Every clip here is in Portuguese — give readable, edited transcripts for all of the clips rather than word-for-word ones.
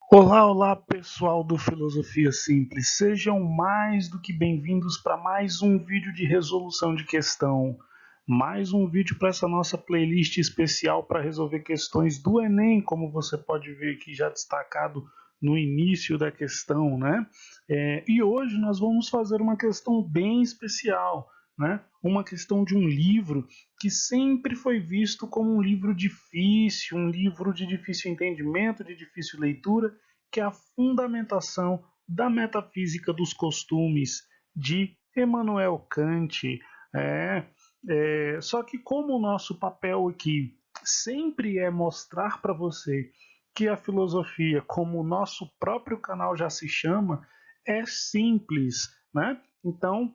Olá, olá pessoal do Filosofia Simples, sejam mais do que bem-vindos para mais um vídeo de resolução de questão, mais um vídeo para essa nossa playlist especial para resolver questões do Enem, como você pode ver aqui já destacado no início da questão, né? E hoje nós vamos fazer uma questão bem especial, né? Uma questão de um livro que sempre foi visto como um livro difícil, um livro de difícil entendimento, de difícil leitura, que é a fundamentação da metafísica dos costumes de Immanuel Kant. Só que como o nosso papel aqui sempre é mostrar para você que a filosofia, como o nosso próprio canal já se chama, é simples, né? Então,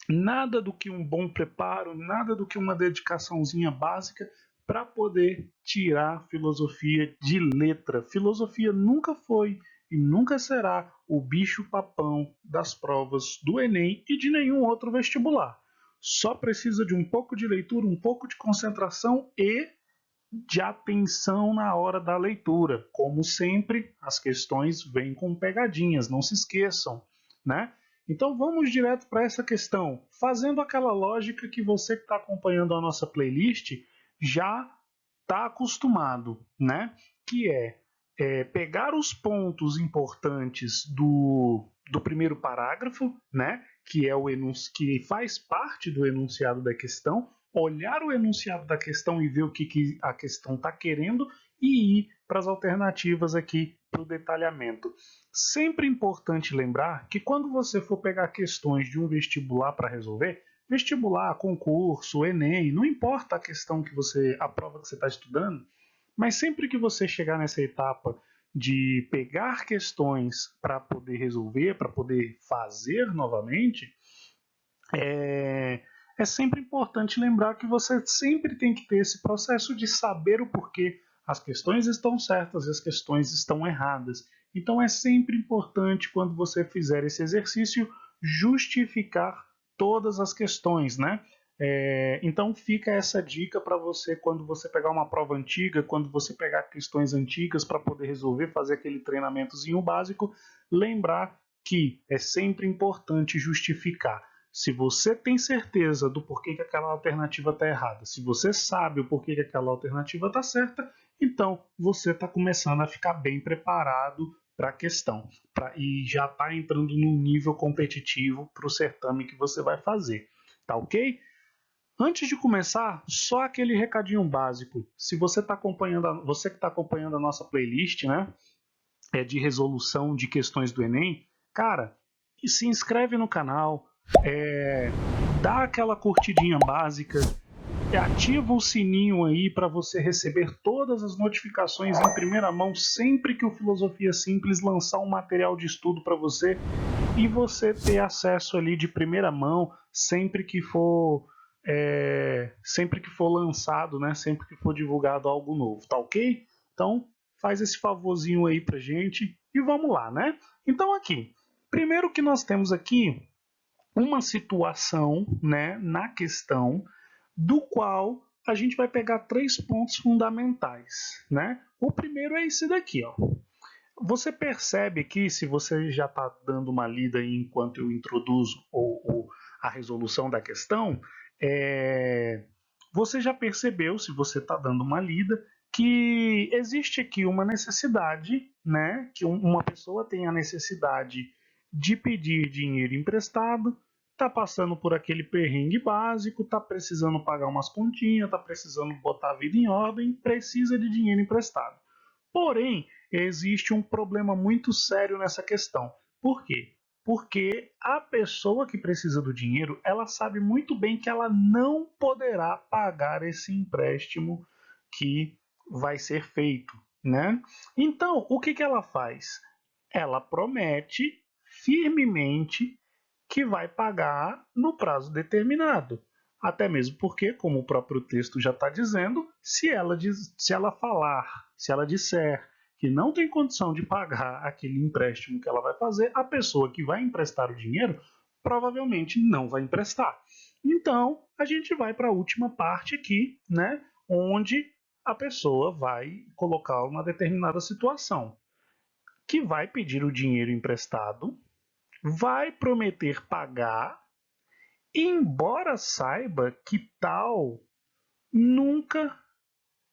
nada do que um bom preparo, nada do que uma dedicaçãozinha básica para poder tirar filosofia de letra. Filosofia nunca foi e nunca será o bicho-papão das provas do Enem e de nenhum outro vestibular. Só precisa de um pouco de leitura, um pouco de concentração e de atenção na hora da leitura. Como sempre, as questões vêm com pegadinhas, não se esqueçam, né? Então vamos direto para essa questão, fazendo aquela lógica que você que está acompanhando a nossa playlist já está acostumado, né? Que pegar os pontos importantes do primeiro parágrafo, né? Que é que faz parte do enunciado da questão, olhar o enunciado da questão e ver o que a questão está querendo e ir para as alternativas aqui para o detalhamento. Sempre importante lembrar que quando você for pegar questões de um vestibular para resolver, vestibular, concurso, Enem, não importa a prova que você está estudando, mas sempre que você chegar nessa etapa de pegar questões para poder resolver, para poder fazer novamente, é sempre importante lembrar que você sempre tem que ter esse processo de saber o porquê as questões estão certas e as questões estão erradas. Então é sempre importante, quando você fizer esse exercício, justificar todas as questões, né? Então fica essa dica para você quando você pegar uma prova antiga, quando você pegar questões antigas para poder resolver, fazer aquele treinamentozinho básico, lembrar que é sempre importante justificar. Se você tem certeza do porquê que aquela alternativa está errada, se você sabe o porquê que aquela alternativa está certa, então você está começando a ficar bem preparado para a questão e já está entrando num nível competitivo para o certame que você vai fazer. Tá ok? Antes de começar, só aquele recadinho básico. Se você está acompanhando, você que está acompanhando a nossa playlist, né, de resolução de questões do Enem, cara, se inscreve no canal, dá aquela curtidinha básica, ativa o sininho aí para você receber todas as notificações em primeira mão sempre que o Filosofia Simples lançar um material de estudo para você e você ter acesso ali de primeira mão sempre que for lançado, né? Sempre que for divulgado algo novo, tá ok? Então faz esse favorzinho aí pra gente e vamos lá, né? Então aqui, primeiro que nós temos aqui uma situação, né, na questão, do qual a gente vai pegar três pontos fundamentais, né? O primeiro é esse daqui, ó. Você percebe que, se você já está dando uma lida aí enquanto eu introduzo a resolução da questão, você já percebeu, se você está dando uma lida, que existe aqui uma necessidade, né? Que uma pessoa tem a necessidade de pedir dinheiro emprestado, está passando por aquele perrengue básico, está precisando pagar umas continhas, está precisando botar a vida em ordem, precisa de dinheiro emprestado. Porém, existe um problema muito sério nessa questão. Por quê? Porque a pessoa que precisa do dinheiro, ela sabe muito bem que ela não poderá pagar esse empréstimo que vai ser feito, né? Então, o que ela faz? Ela promete firmemente que vai pagar no prazo determinado. Até mesmo porque, como o próprio texto já está dizendo, se ela falar, se ela disser que não tem condição de pagar aquele empréstimo que ela vai fazer, a pessoa que vai emprestar o dinheiro provavelmente não vai emprestar. Então, a gente vai para a última parte aqui, né, onde a pessoa vai colocar uma determinada situação. que vai pedir o dinheiro emprestado, vai prometer pagar, embora saiba que tal nunca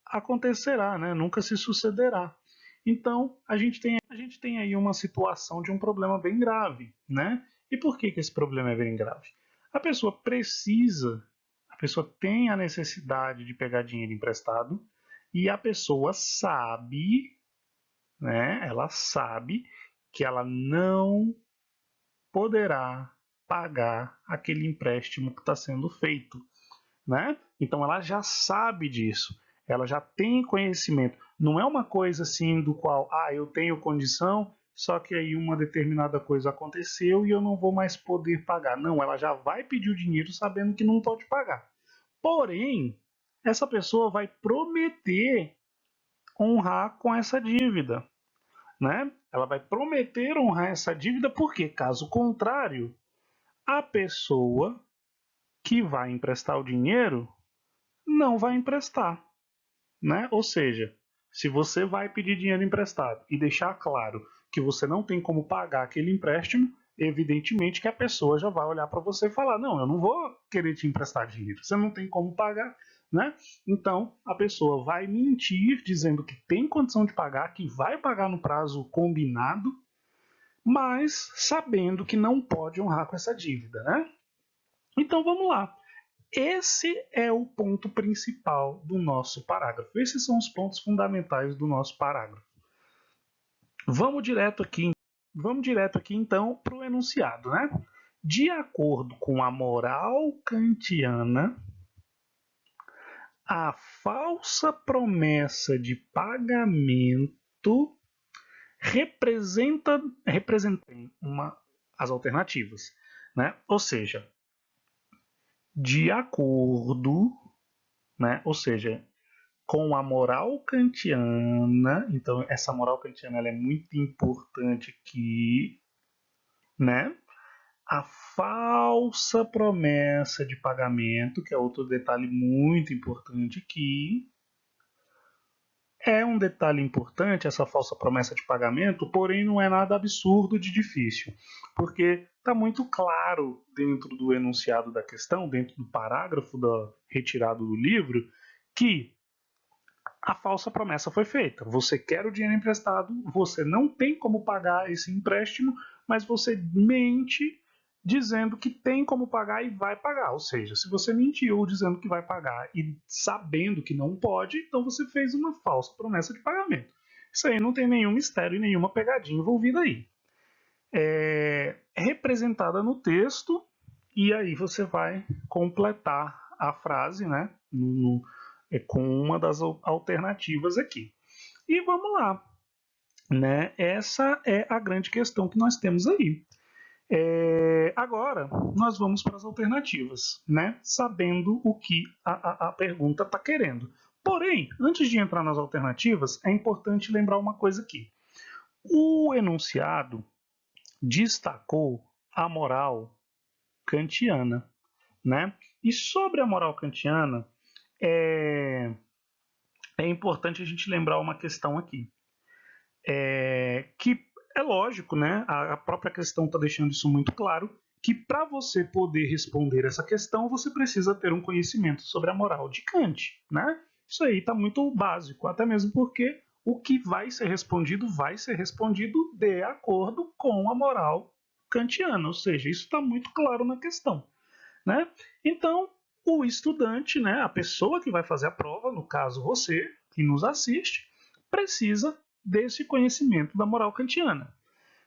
acontecerá, né? Nunca se sucederá. Então, a gente tem aí uma situação de um problema bem grave, né? E por que esse problema é bem grave? A pessoa tem a necessidade de pegar dinheiro emprestado e a pessoa sabe, né? Ela sabe que ela não poderá pagar aquele empréstimo que está sendo feito, né? Então ela já sabe disso, ela já tem conhecimento. Não é uma coisa assim do qual, eu tenho condição, só que aí uma determinada coisa aconteceu e eu não vou mais poder pagar. Não, ela já vai pedir o dinheiro sabendo que não pode pagar. Porém, essa pessoa vai prometer honrar com essa dívida, né? Ela vai prometer honrar essa dívida porque, caso contrário, a pessoa que vai emprestar o dinheiro não vai emprestar, né? Ou seja, se você vai pedir dinheiro emprestado e deixar claro que você não tem como pagar aquele empréstimo, evidentemente que a pessoa já vai olhar para você e falar: não, eu não vou querer te emprestar dinheiro, você não tem como pagar, né? Então a pessoa vai mentir dizendo que tem condição de pagar, que vai pagar no prazo combinado, mas sabendo que não pode honrar com essa dívida, né? Então vamos lá. Esse é o ponto principal do nosso parágrafo. Esses são os pontos fundamentais do nosso parágrafo. Vamos direto aqui então para o enunciado, né? De acordo com a moral kantiana, a falsa promessa de pagamento representa as alternativas, né? Ou seja, de acordo, né? Ou seja, com a moral kantiana, então essa moral kantiana ela é muito importante aqui, né? A falsa promessa de pagamento, que é outro detalhe muito importante aqui, é um detalhe importante essa falsa promessa de pagamento, porém não é nada absurdo de difícil, porque está muito claro dentro do enunciado da questão, dentro do parágrafo retirado do livro, que a falsa promessa foi feita. Você quer o dinheiro emprestado, você não tem como pagar esse empréstimo, mas você mente dizendo que tem como pagar e vai pagar. Ou seja, se você mentiu dizendo que vai pagar e sabendo que não pode, então você fez uma falsa promessa de pagamento. Isso aí não tem nenhum mistério e nenhuma pegadinha envolvida aí. É representada no texto e aí você vai completar a frase, né, com uma das alternativas aqui. E vamos lá, né? Essa é a grande questão que nós temos aí. Agora nós vamos para as alternativas, né? Sabendo o que a pergunta está querendo. Porém, antes de entrar nas alternativas, é importante lembrar uma coisa aqui. O enunciado destacou a moral kantiana, né? E sobre a moral kantiana, é importante a gente lembrar uma questão aqui. Que é lógico, né? A própria questão está deixando isso muito claro, que para você poder responder essa questão, você precisa ter um conhecimento sobre a moral de Kant, né? Isso aí está muito básico, até mesmo porque o que vai ser respondido de acordo com a moral kantiana, ou seja, isso está muito claro na questão, né? Então, o estudante, né, a pessoa que vai fazer a prova, no caso você, que nos assiste, precisa desse conhecimento da moral kantiana.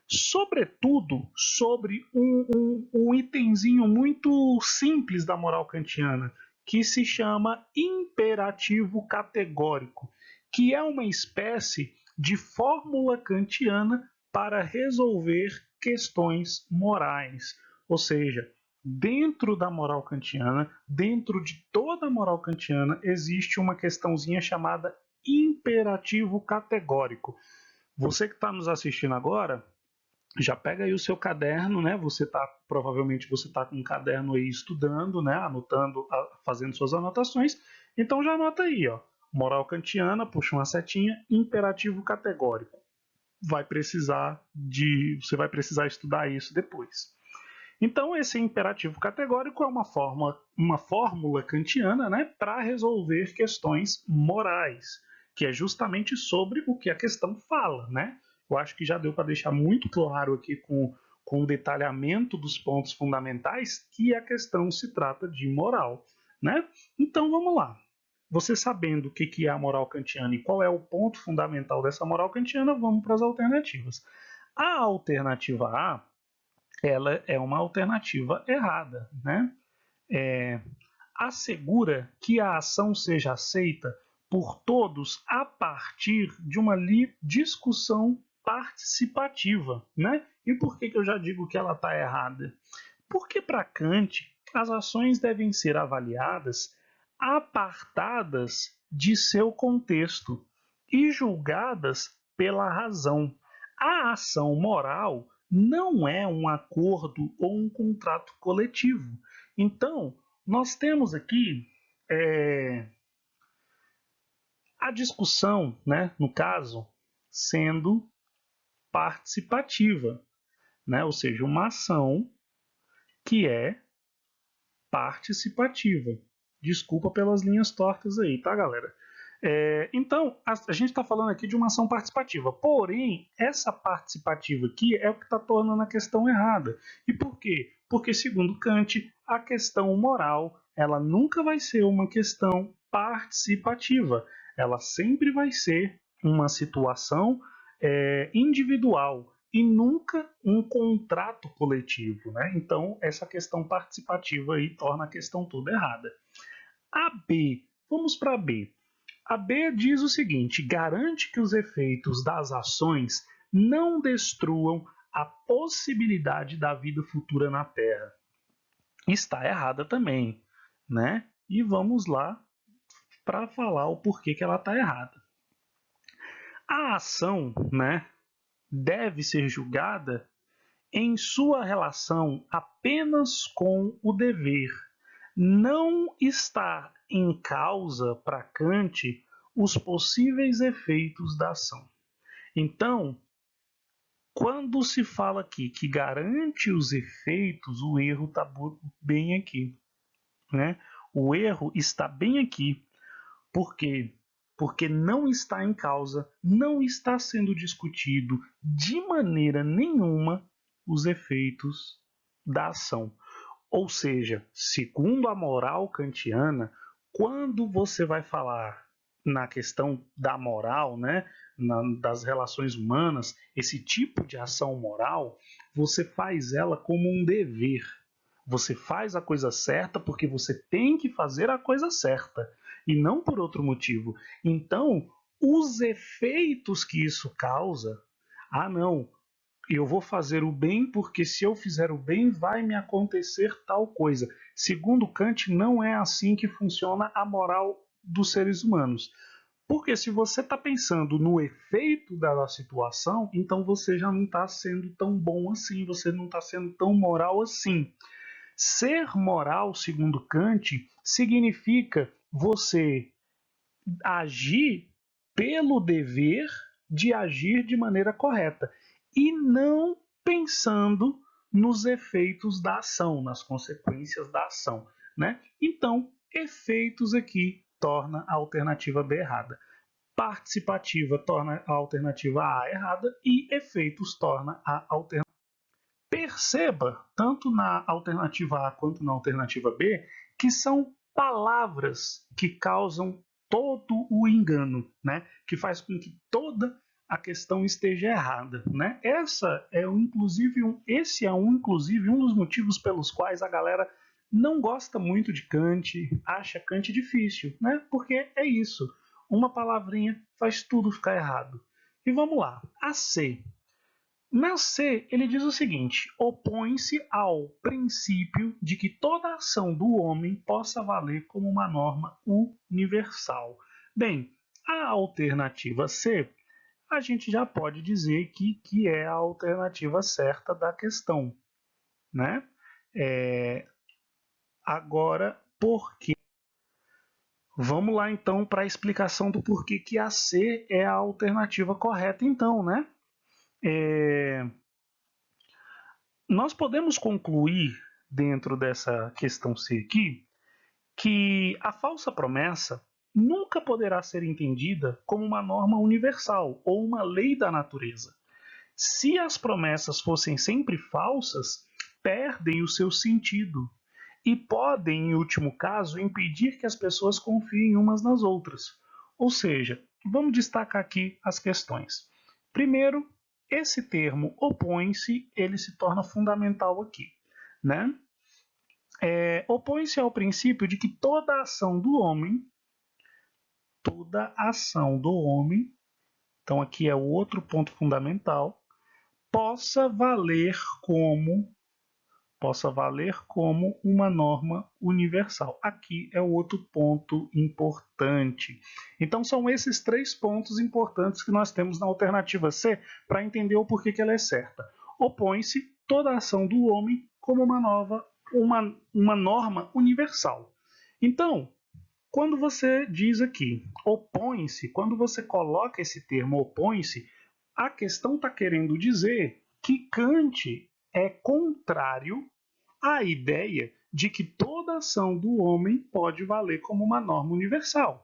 Sobretudo sobre um itemzinho muito simples da moral kantiana, que se chama imperativo categórico, que é uma espécie de fórmula kantiana para resolver questões morais. Ou seja, dentro da moral kantiana, dentro de toda a moral kantiana, existe uma questãozinha chamada imperativo categórico. Você que está nos assistindo agora, já pega aí o seu caderno, né? Provavelmente você está com um caderno aí estudando, né? Anotando, fazendo suas anotações. Então já anota aí, ó. Moral kantiana, puxa uma setinha, imperativo categórico. você vai precisar estudar isso depois. Então, esse imperativo categórico é uma fórmula kantiana, né, para resolver questões morais, que é justamente sobre o que a questão fala, né? Eu acho que já deu para deixar muito claro aqui com o detalhamento dos pontos fundamentais que a questão se trata de moral, né? Então, vamos lá. Você sabendo o que é a moral kantiana e qual é o ponto fundamental dessa moral kantiana, vamos para as alternativas. A alternativa A, ela é uma alternativa errada, né? Assegura que a ação seja aceita por todos a partir de uma discussão participativa, né? E por que eu já digo que ela está errada? Porque para Kant, as ações devem ser avaliadas apartadas de seu contexto e julgadas pela razão. A ação moral não é um acordo ou um contrato coletivo. Então, nós temos aqui a discussão, né, no caso, sendo participativa, né? Ou seja, uma ação que é participativa. Desculpa pelas linhas tortas aí, tá, galera? Então, a gente está falando aqui de uma ação participativa. Porém, essa participativa aqui é o que está tornando a questão errada. E por quê? Porque, segundo Kant, a questão moral ela nunca vai ser uma questão participativa. Ela sempre vai ser uma situação individual e nunca um contrato coletivo, né? Então, essa questão participativa aí torna a questão toda errada. A B, vamos para a B. A B diz o seguinte: garante que os efeitos das ações não destruam a possibilidade da vida futura na Terra. Está errada também, né? E vamos lá para falar o porquê que ela está errada. A ação, né, deve ser julgada em sua relação apenas com o dever. Não está em causa para Kant os possíveis efeitos da ação. Então, quando se fala aqui que garante os efeitos, o erro está bem aqui, né? O erro está bem aqui. Por quê? Porque não está em causa, não está sendo discutido de maneira nenhuma os efeitos da ação. Ou seja, segundo a moral kantiana, quando você vai falar na questão da moral, né, das relações humanas, esse tipo de ação moral, você faz ela como um dever. Você faz a coisa certa porque você tem que fazer a coisa certa e não por outro motivo. Então, os efeitos que isso causa, não, eu vou fazer o bem porque se eu fizer o bem vai me acontecer tal coisa. Segundo Kant, não é assim que funciona a moral dos seres humanos. Porque se você está pensando no efeito da situação, então você já não está sendo tão bom assim, você não está sendo tão moral assim. Ser moral, segundo Kant, significa você agir pelo dever de agir de maneira correta e não pensando nos efeitos da ação, nas consequências da ação, né? Então, efeitos aqui torna a alternativa B errada. Participativa torna a alternativa A errada e efeitos torna a alternativa. Perceba, tanto na alternativa A quanto na alternativa B, que são palavras que causam todo o engano, né? Que faz com que toda a questão esteja errada, né? Esse é inclusive um dos motivos pelos quais a galera não gosta muito de Kant, acha Kant difícil, né? Porque é isso, uma palavrinha faz tudo ficar errado. E vamos lá, a C. Na C, ele diz o seguinte: opõe-se ao princípio de que toda ação do homem possa valer como uma norma universal. Bem, a alternativa C, a gente já pode dizer que é a alternativa certa da questão, né? Agora, por quê? Vamos lá então para a explicação do porquê que a C é a alternativa correta, então, né? Nós podemos concluir, dentro dessa questão C aqui, que a falsa promessa nunca poderá ser entendida como uma norma universal ou uma lei da natureza. Se as promessas fossem sempre falsas, perdem o seu sentido e podem, em último caso, impedir que as pessoas confiem umas nas outras. Ou seja, vamos destacar aqui as questões. Primeiro, esse termo opõe-se, ele se torna fundamental aqui, né? Opõe-se ao princípio de que toda ação do homem, então aqui é o outro ponto fundamental, possa valer como uma norma universal. Aqui é o outro ponto importante. Então são esses 3 pontos importantes que nós temos na alternativa C para entender o porquê que ela é certa. Opõe-se toda ação do homem como uma norma universal. Então, quando você diz aqui opõe-se, quando você coloca esse termo opõe-se, a questão está querendo dizer que Kant é contrário à ideia de que toda ação do homem pode valer como uma norma universal.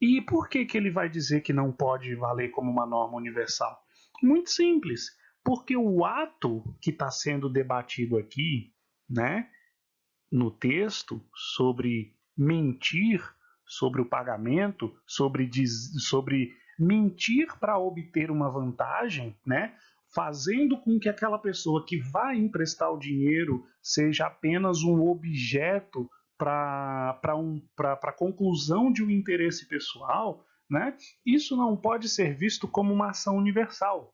E por que ele vai dizer que não pode valer como uma norma universal? Muito simples, porque o ato que está sendo debatido aqui, né, no texto, sobre mentir, sobre o pagamento, sobre mentir para obter uma vantagem, né? Fazendo com que aquela pessoa que vai emprestar o dinheiro seja apenas um objeto para a conclusão de um interesse pessoal, né? Isso não pode ser visto como uma ação universal.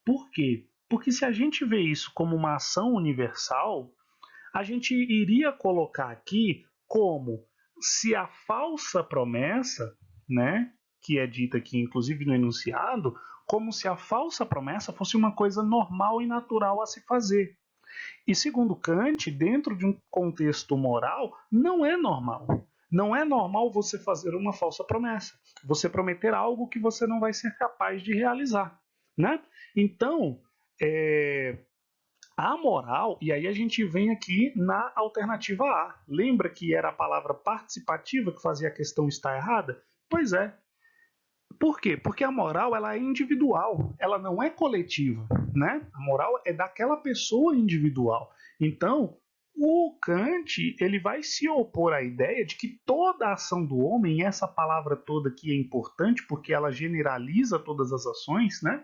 Por quê? Porque se a gente vê isso como uma ação universal, a gente iria colocar aqui como se a falsa promessa, né, que é dita aqui inclusive no enunciado, como se a falsa promessa fosse uma coisa normal e natural a se fazer. E segundo Kant, dentro de um contexto moral, não é normal. Não é normal você fazer uma falsa promessa, você prometer algo que você não vai ser capaz de realizar, né? Então, a moral, e aí a gente vem aqui na alternativa A. Lembra que era a palavra participativa que fazia a questão estar errada? Pois é. Por quê? Porque a moral ela é individual, ela não é coletiva, né? A moral é daquela pessoa individual. Então, o Kant ele vai se opor à ideia de que toda a ação do homem, e essa palavra toda aqui é importante porque ela generaliza todas as ações, né?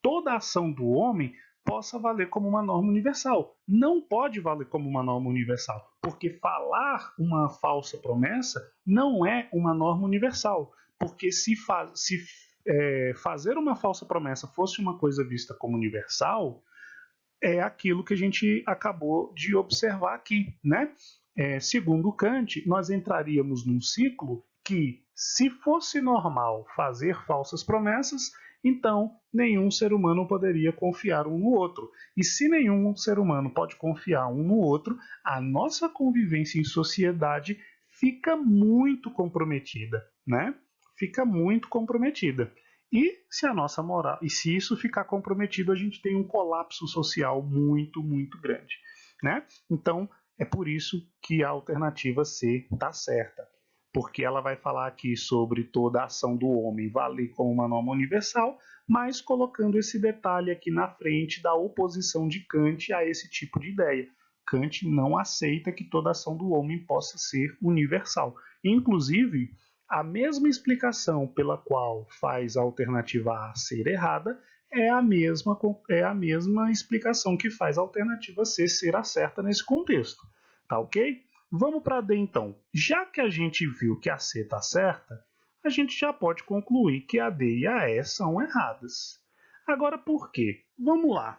Toda ação do homem possa valer como uma norma universal. Não pode valer como uma norma universal, porque falar uma falsa promessa não é uma norma universal. Porque se fazer uma falsa promessa fosse uma coisa vista como universal, é aquilo que a gente acabou de observar aqui, né? Segundo Kant, nós entraríamos num ciclo que, se fosse normal fazer falsas promessas, então nenhum ser humano poderia confiar um no outro. E se nenhum ser humano pode confiar um no outro, a nossa convivência em sociedade fica muito comprometida, né? Fica muito comprometida. E se a nossa moral, e se isso ficar comprometido, a gente tem um colapso social muito, muito grande, né? Então, é por isso que a alternativa C está certa, porque ela vai falar aqui sobre toda a ação do homem valer como uma norma universal, mas colocando esse detalhe aqui na frente da oposição de Kant a esse tipo de ideia. Kant não aceita que toda ação do homem possa ser universal. Inclusive, a mesma explicação pela qual faz a alternativa A ser errada é a mesma explicação que faz a alternativa C ser a certa nesse contexto. Tá ok? Vamos para D então. Já que a gente viu que a C está certa, a gente já pode concluir que a D e a E são erradas. Agora por quê? Vamos lá.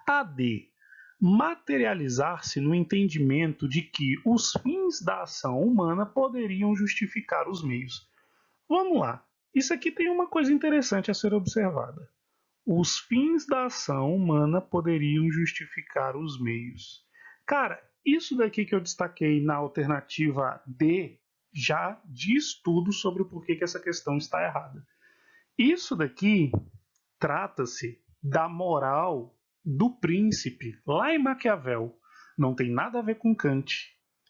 A D materializar-se no entendimento de que os fins da ação humana poderiam justificar os meios. Vamos lá. Isso aqui tem uma coisa interessante a ser observada. Os fins da ação humana poderiam justificar os meios. Cara, isso daqui que eu destaquei na alternativa D já diz tudo sobre o porquê que essa questão está errada. Isso daqui trata-se da moral do príncipe lá em Maquiavel. Não tem nada a ver com Kant,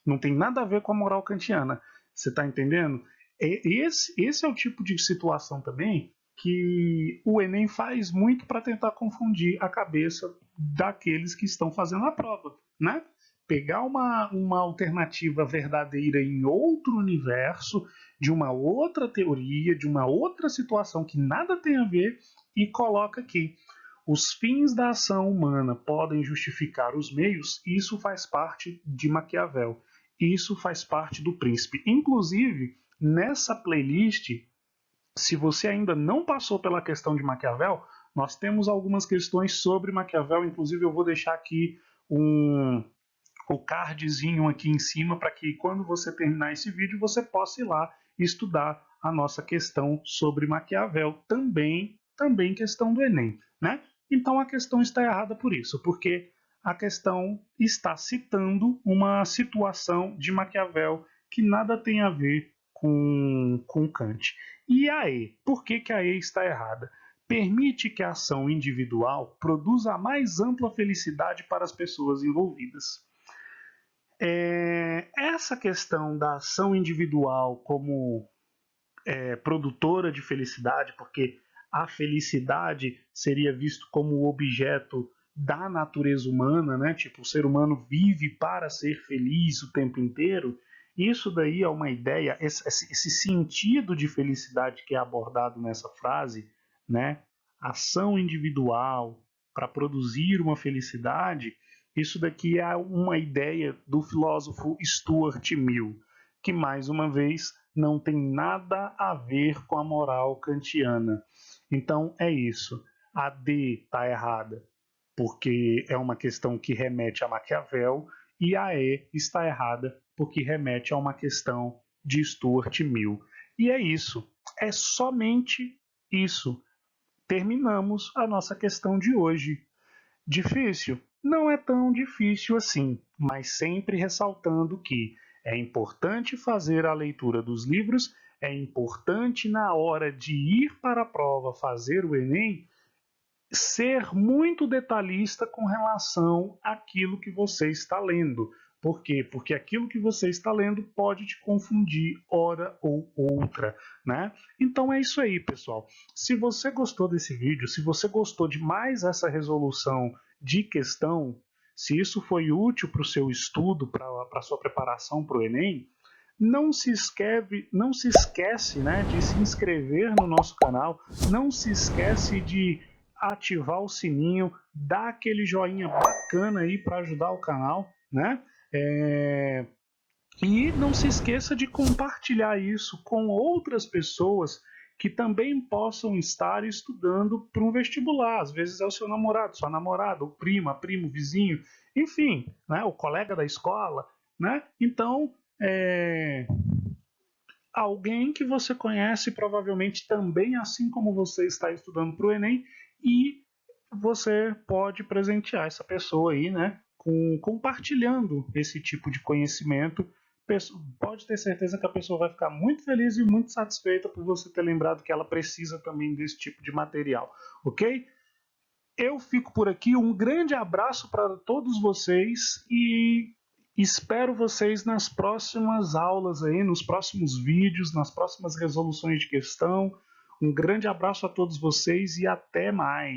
não tem nada a ver com a moral kantiana. Você está entendendo? Esse é o tipo de situação também que o Enem faz muito para tentar confundir a cabeça daqueles que estão fazendo a prova, né? Pegar uma alternativa verdadeira em outro universo, de uma outra teoria, de uma outra situação que nada tem a ver, e coloca aqui. Os fins da ação humana podem justificar os meios, e isso faz parte de Maquiavel. Isso faz parte do Príncipe. Inclusive, nessa playlist, se você ainda não passou pela questão de Maquiavel, nós temos algumas questões sobre Maquiavel. Inclusive, eu vou deixar aqui o cardzinho aqui em cima para que quando você terminar esse vídeo você possa ir lá estudar a nossa questão sobre Maquiavel, também questão do Enem, né? Então a questão está errada por isso, porque a questão está citando uma situação de Maquiavel que nada tem a ver com Kant. E a E? Por que a E está errada? Permite que a ação individual produza a mais ampla felicidade para as pessoas envolvidas. Essa questão da ação individual como produtora de felicidade, porque a felicidade seria visto como objeto da natureza humana, né? Tipo, o ser humano vive para ser feliz o tempo inteiro. Isso daí é uma ideia, esse sentido de felicidade que é abordado nessa frase, né? Ação individual para produzir uma felicidade, isso daqui é uma ideia do filósofo Stuart Mill, que mais uma vez não tem nada a ver com a moral kantiana. Então é isso. A D está errada, porque é uma questão que remete a Maquiavel, e a E está errada, porque remete a uma questão de Stuart Mill. E é isso. É somente isso. Terminamos a nossa questão de hoje. Difícil? Não é tão difícil assim, mas sempre ressaltando que é importante fazer a leitura dos livros, é importante na hora de ir para a prova fazer o Enem, ser muito detalhista com relação àquilo que você está lendo. Por quê? Porque aquilo que você está lendo pode te confundir hora ou outra, né? Então é isso aí, pessoal. Se você gostou desse vídeo, se você gostou de mais essa resolução de questão, se isso foi útil para o seu estudo, para a sua preparação para o Enem, não se esquece, né, de se inscrever no nosso canal, não se esquece de ativar o sininho, dar aquele joinha bacana aí para ajudar o canal, né? E não se esqueça de compartilhar isso com outras pessoas que também possam estar estudando para um vestibular. Às vezes é o seu namorado, sua namorada, o primo, vizinho, enfim, né? O colega da escola, né? Então, alguém que você conhece provavelmente também, assim como você está estudando para o Enem, e você pode presentear essa pessoa aí, né, compartilhando esse tipo de conhecimento. Pode ter certeza que a pessoa vai ficar muito feliz e muito satisfeita por você ter lembrado que ela precisa também desse tipo de material, ok? Eu fico por aqui, um grande abraço para todos vocês e espero vocês nas próximas aulas aí, nos próximos vídeos, nas próximas resoluções de questão. Um grande abraço a todos vocês e até mais.